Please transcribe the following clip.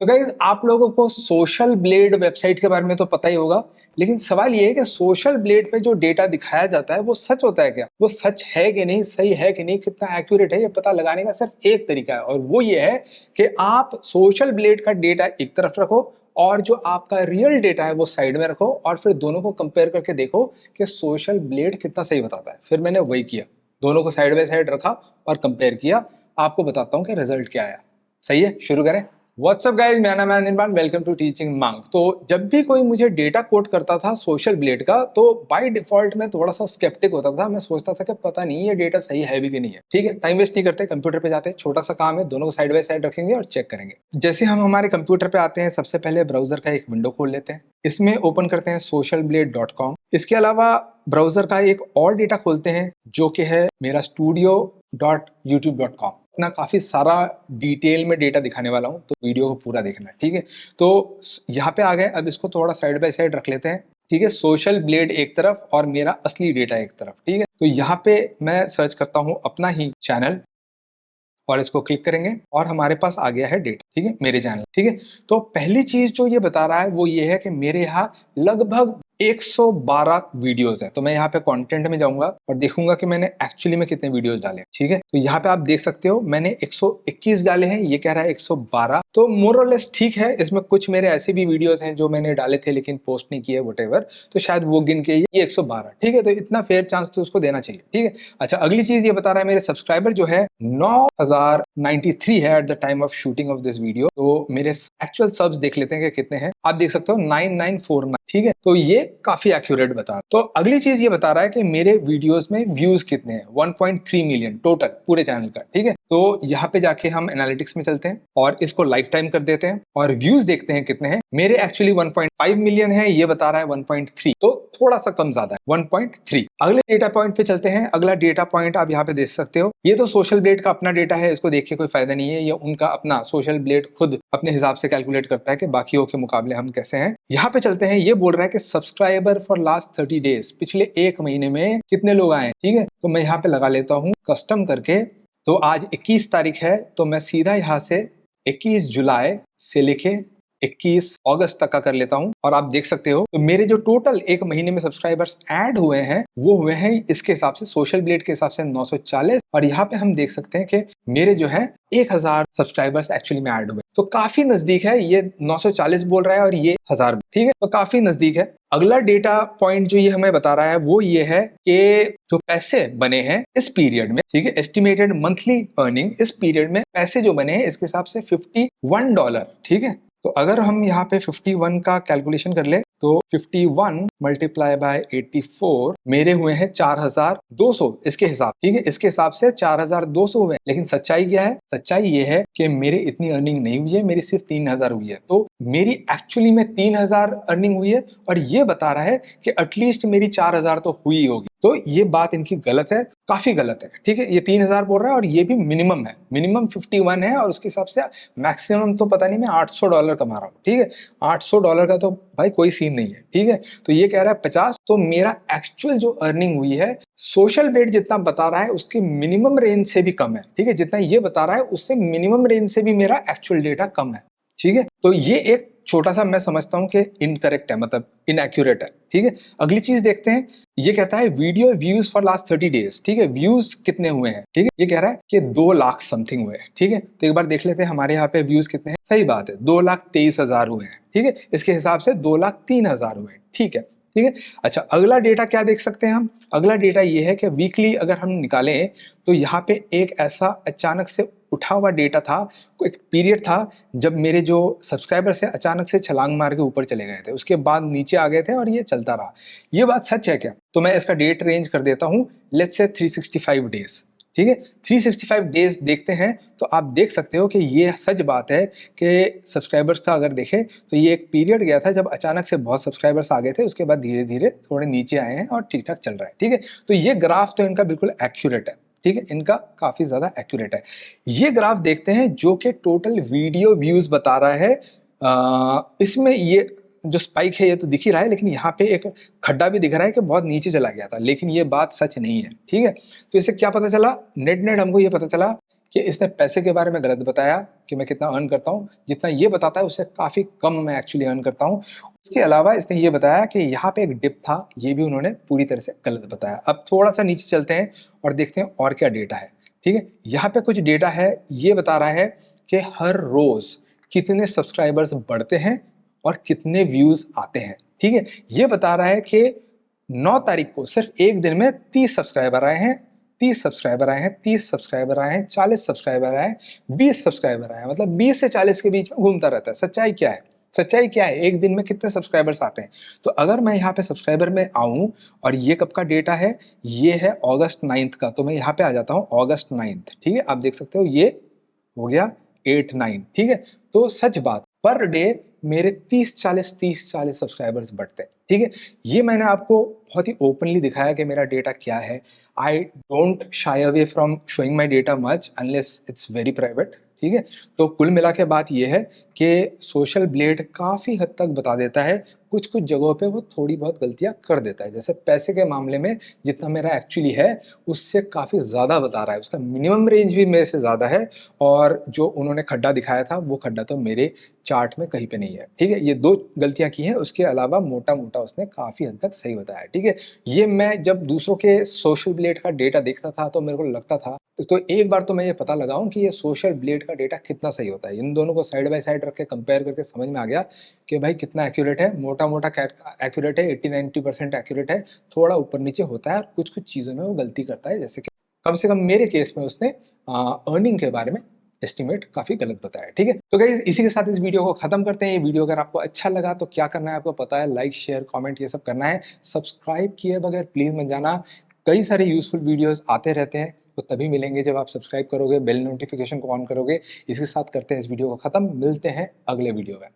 तो गाइस आप लोगों को सोशल ब्लेड वेबसाइट के बारे में तो पता ही होगा, लेकिन सवाल ये है कि सोशल ब्लेड पे जो डेटा दिखाया जाता है वो सच होता है क्या? वो सच है कि नहीं, सही है कि नहीं, कितना एक्यूरेट है, ये पता लगाने का सिर्फ एक तरीका है, और वो ये है कि आप सोशल ब्लेड का डेटा एक तरफ रखो और जो आपका रियल डेटा है वो साइड में रखो, और फिर दोनों को कंपेयर करके देखो कि सोशल ब्लेड कितना सही बताता है। फिर मैंने वही किया, दोनों को साइड बाय साइड रखा और कंपेयर किया। आपको बताता हूँ कि रिजल्ट क्या आया। सही है, शुरू करें। व्हाट्सअप गाइस, मेरा नाम है Anirban, welcome to Teaching Monk. तो जब भी कोई मुझे डेटा कोट करता था सोशल ब्लेड का, तो बाय डिफॉल्ट मैं थोड़ा सा स्केप्टिक होता था। मैं सोचता था कि पता नहीं ये डेटा सही है भी कि नहीं है। ठीक है, टाइम वेस्ट नहीं करते, कंप्यूटर पे जाते हैं, छोटा सा काम है, दोनों को साइड बाय साइड रखेंगे और चेक करेंगे। जैसे हम हमारे कंप्यूटर पे आते हैं, सबसे पहले ब्राउजर का एक विंडो खोल लेते हैं, इसमें ओपन करते हैं socialblade.com। इसके अलावा ब्राउजर का एक और डेटा खोलते हैं जो कि है मेरा studio.youtube.com। अपना काफी सारा डिटेल में डेटा दिखाने वाला हूं, तो वीडियो को पूरा देखना है। ठीक है, तो यहाँ पे आ गए। अब इसको थोड़ा साइड बाय साइड रख लेते हैं। ठीक है, सोशल ब्लेड एक तरफ और मेरा असली डेटा एक तरफ। ठीक है, तो यहाँ पे मैं सर्च करता हूँ अपना ही चैनल और इसको क्लिक करेंगे और हमारे पास आ गया है डेटा। ठीक है, मेरे चैनल। ठीक है, तो पहली चीज जो ये बता रहा है वो ये है कि मेरे यहाँ लगभग 112 वीडियोस है। तो मैं यहाँ पे कंटेंट में जाऊंगा और देखूंगा कि मैंने एक्चुअली में कितने वीडियोस डाले। ठीक है, तो यहाँ पे आप देख सकते हो मैंने 121 डाले हैं, ये कह रहा है 112। तो मोर और लेस ठीक है। इसमें कुछ मेरे ऐसे भी वीडियोस हैं जो मैंने डाले थे लेकिन पोस्ट नहीं किए, व्हाटएवर, तो शायद वो गिन के ये 112। ठीक है, तो इतना फेयर चांस तो उसको देना चाहिए। ठीक है, अच्छा, अगली चीज ये बता रहा है मेरे सब्सक्राइबर जो है 9093 है at the time of shooting of this video. तो मेरे एक्चुअल सब्स देख लेते हैं कि कितने हैं। आप देख सकते हो 9949। ठीक है, तो ये काफी एक्यूरेट बता रहा है। तो अगली चीज ये बता रहा है कि मेरे वीडियोस में व्यूज कितने हैं, 1.3 मिलियन टोटल पूरे चैनल का। ठीक है, तो यहाँ पे जाके हम एनालिटिक्स में चलते हैं और इसको लाइफ टाइम कर देते हैं और व्यूज देखते हैं कितने हैं। मेरे एक्चुअली 1.5 मिलियन है, ये बता रहा है 1.3, तो थोड़ा सा कम ज्यादा है, 1.3। अगले डेटा पॉइंट पे चलते हैं। अगला डेटा पॉइंट आप यहाँ पे देख सकते हो, ये तो सोशल ब्लेड का अपना डेटा है, इसको देख के कोई फायदा नहीं है। ये उनका अपना सोशल ब्लेड खुद अपने हिसाब से कैलकुलेट करता है कि बाकियों के मुकाबले हम कैसे हैं। यहाँ पे चलते हैं, ये बोल रहा है कि सब्सक्राइबर फॉर लास्ट 30 डेज, पिछले एक महीने में कितने लोग आए। ठीक है, तो मैं यहाँ पे लगा लेता हूँ कस्टम करके। तो आज 21 तारीख है, तो मैं सीधा यहाँ से 21 जुलाई से लेके 21 अगस्त तक का कर लेता हूं और आप देख सकते हो तो मेरे जो टोटल एक महीने में सब्सक्राइबर्स ऐड हुए हैं वो हुए हैं इसके हिसाब से, सोशल ब्लेड के हिसाब से 940। और यहाँ पे हम देख सकते हैं कि मेरे जो है 1000 सब्सक्राइबर्स एक्चुअली में ऐड हुए, तो काफी नजदीक है। ये 940 बोल रहा है और ये 1000। ठीक है, तो काफी नजदीक है। अगला डेटा पॉइंट जो ये हमें बता रहा है वो ये है कि जो पैसे बने हैं इस पीरियड में, ठीक है, एस्टिमेटेड मंथली अर्निंग इस पीरियड में पैसे जो बने हैं इसके हिसाब से $51। ठीक है, तो अगर हम यहाँ पे 51 का कैलकुलेशन कर ले तो 51 मल्टीप्लाई बाय 84 मेरे हुए हैं 4200 इसके हिसाब। ठीक है, इसके हिसाब से 4200 हुए। लेकिन सच्चाई क्या है? सच्चाई ये है कि मेरे इतनी अर्निंग नहीं हुई है, मेरी सिर्फ 3000 हुई है। तो मेरी एक्चुअली में 3000 अर्निंग हुई है और ये बता रहा है कि एटलीस्ट मेरी 4000 तो हुई होगी। तो ये बात इनकी गलत है, काफी गलत है। ठीक है, ये 3000 बोल रहा है और ये भी मिनिमम है, मिनिमम 51 है और उसके हिसाब से मैक्सिमम तो पता नहीं मैं $800 कमा रहा हूँ। ठीक है, $800 का तो भाई कोई सीन नहीं है। ठीक है, तो ये कह रहा है 50, तो मेरा एक्चुअल जो अर्निंग हुई है सोशल ब्लेड जितना बता रहा है उसके मिनिमम रेंज से भी कम है। ठीक है, जितना ये बता रहा है उससे मिनिमम रेंज से भी मेरा एक्चुअल डेटा कम है। ठीक है, तो ये एक छोटा सा मैं समझता हूं कि इनकरेक्ट है, मतलब इनएक्यूरेट है। ठीक है, अगली चीज देखते हैं। ये कहता है video views for last 30 days. ठीक है, व्यूज कितने हुए हैं? ठीक है, ये कह रहा है कि 2 लाख समथिंग हुए हैं। ठीक है, तो एक बार देख लेते हैं हमारे यहाँ पे व्यूज कितने हैं। सही बात है, 2,23,000 हुए हैं। ठीक है, इसके हिसाब से 2,03,000 हुए हैं। ठीक है, ठीक है। अच्छा, अगला डेटा क्या देख सकते हैं हम? अगला डेटा ये है कि वीकली अगर हम निकालें तो यहाँ पे एक ऐसा अचानक से उठा हुआ डेटा था, एक पीरियड था जब मेरे जो सब्सक्राइबर से अचानक से छलांग मार के ऊपर चले गए थे, उसके बाद नीचे आ गए थे और ये चलता रहा। ये बात सच है क्या? तो मैं इसका डेट रेंज कर देता हूँ, लेट्स से 365 डेज। ठीक है, 365 डेज देखते हैं तो आप देख सकते हो कि ये सच बात है कि सब्सक्राइबर्स का अगर देखें तो ये एक पीरियड गया था जब अचानक से बहुत सब्सक्राइबर्स आ गए थे, उसके बाद धीरे धीरे थोड़े नीचे आए हैं और ठीक ठाक चल रहा है। ठीक है, तो ये ग्राफ तो इनका बिल्कुल एक्यूरेट है। ठीक है, इनका काफी ज्यादा एक्यूरेट है। ये ग्राफ देखते हैं जो कि टोटल वीडियो व्यूज बता रहा है। इसमें ये जो स्पाइक है ये तो दिख ही रहा है, लेकिन यहाँ पे एक खड्डा भी दिख रहा है कि बहुत नीचे चला गया था, लेकिन ये बात सच नहीं है। ठीक है, तो इससे क्या पता चला? नेट हमको ये पता चला कि इसने पैसे के बारे में गलत बताया कि मैं कितना अर्न करता हूँ, जितना ये बताता है उससे काफ़ी कम मैं एक्चुअली अर्न करता हूँ। उसके अलावा इसने ये बताया कि यहाँ पे एक डिप था, ये भी उन्होंने पूरी तरह से गलत बताया। अब थोड़ा सा नीचे चलते हैं और देखते हैं और क्या डेटा है। ठीक है, यहाँ पे कुछ डेटा है, ये बता रहा है कि हर रोज़ कितने सब्सक्राइबर्स बढ़ते हैं और कितने व्यूज़ आते हैं। ठीक है, ये बता रहा है कि 9 तारीख को सिर्फ एक दिन में 30 सब्सक्राइबर आए हैं, 30 सब्सक्राइबर आए हैं, 30 सब्सक्राइबर आए हैं, 40 सब्सक्राइबर आए हैं, 20 सब्सक्राइबर आए हैं, मतलब 20 से 40 के बीच में घूमता रहता है। सच्चाई क्या है? सच्चाई क्या है? एक दिन में कितने सब्सक्राइबर्स आते हैं? तो अगर मैं यहाँ पे सब्सक्राइबर में आऊँ और ये कब का डेटा है? ये है अगस्त 9 का, तो मैं यहाँ पे आ जाता हूँ अगस्त 9, ठीक है? आप देख सकते हो ये हो गया 8-9, ठीक है? तो सच बात, पर डे मेरे 30-40 सब्सक्राइबर्स बढ़ते हैं, ठीक है? ये मैंने आपको बहुत ही ओपनली दिखाया कि मेरा डेटा क्या है। I don't shy away from showing my data much unless it's very private, ठीक है? तो कुल मिला के बात ये है कि सोशल ब्लेड काफ़ी हद तक बता देता है, कुछ-कुछ जगहों पे वो थोड़ी बहुत गलतियाँ कर देता है। जैसे पैसे के मामले में जितना मेरा एक्चुअली है, उससे काफ़ी ज़्यादा बता रहा है, उसका मिनिमम रेंज भी मेरे से ज़्यादा है और जो उन्होंने खड्डा दिखाया था, वो खड्डा तो मेरे चार्ट में कहीं पे नहीं है, ठीक है? ये 2 गलतियाँ की हैं, उसके अलावा मोटा-मोटा उसने काफ़ी हद तक सही बताया है, ठीक है? ये मैं जब दूसरों के सोशल ब्लेड का डेटा देखता था, तो मेरे को लगता था, तो एक बार तो मैं ये पता लगाऊँ कि ये सोशल ब्लेड का डेटा कितना सही होता है। इन दोनों को साइड बाय साइड रख के कंपेयर करके समझ में आ गया कि भाई कितना एक्यूरेट है, मोटा-मोटा एक्यूरेट है, 80-90% एक्यूरेट है, थोड़ा ऊपर-नीचे होता है और कुछ-कुछ चीज़ों में वो गलती करता है, जैसे कि कम से कम मेरे केस में उसने अर्निंग के बारे में एस्टिमेट काफ़ी गलत बताया, ठीक है? तो गाइस इसी के साथ इस वीडियो को खत्म करते हैं। ये वीडियो अगर आपको अच्छा लगा तो क्या करना है आपको पता है, लाइक, शेयर, कमेंट ये सब करना है। सब्सक्राइब किए बगैर प्लीज़ मत जाना। कई सारे यूज़फुल वीडियोज़ आते रहते हैं, वो तभी मिलेंगे जब आप सब्सक्राइब करोगे, बेल नोटिफिकेशन को ऑन करोगे। इसी के साथ करते हैं इस वीडियो को खत्म, मिलते हैं अगले वीडियो में।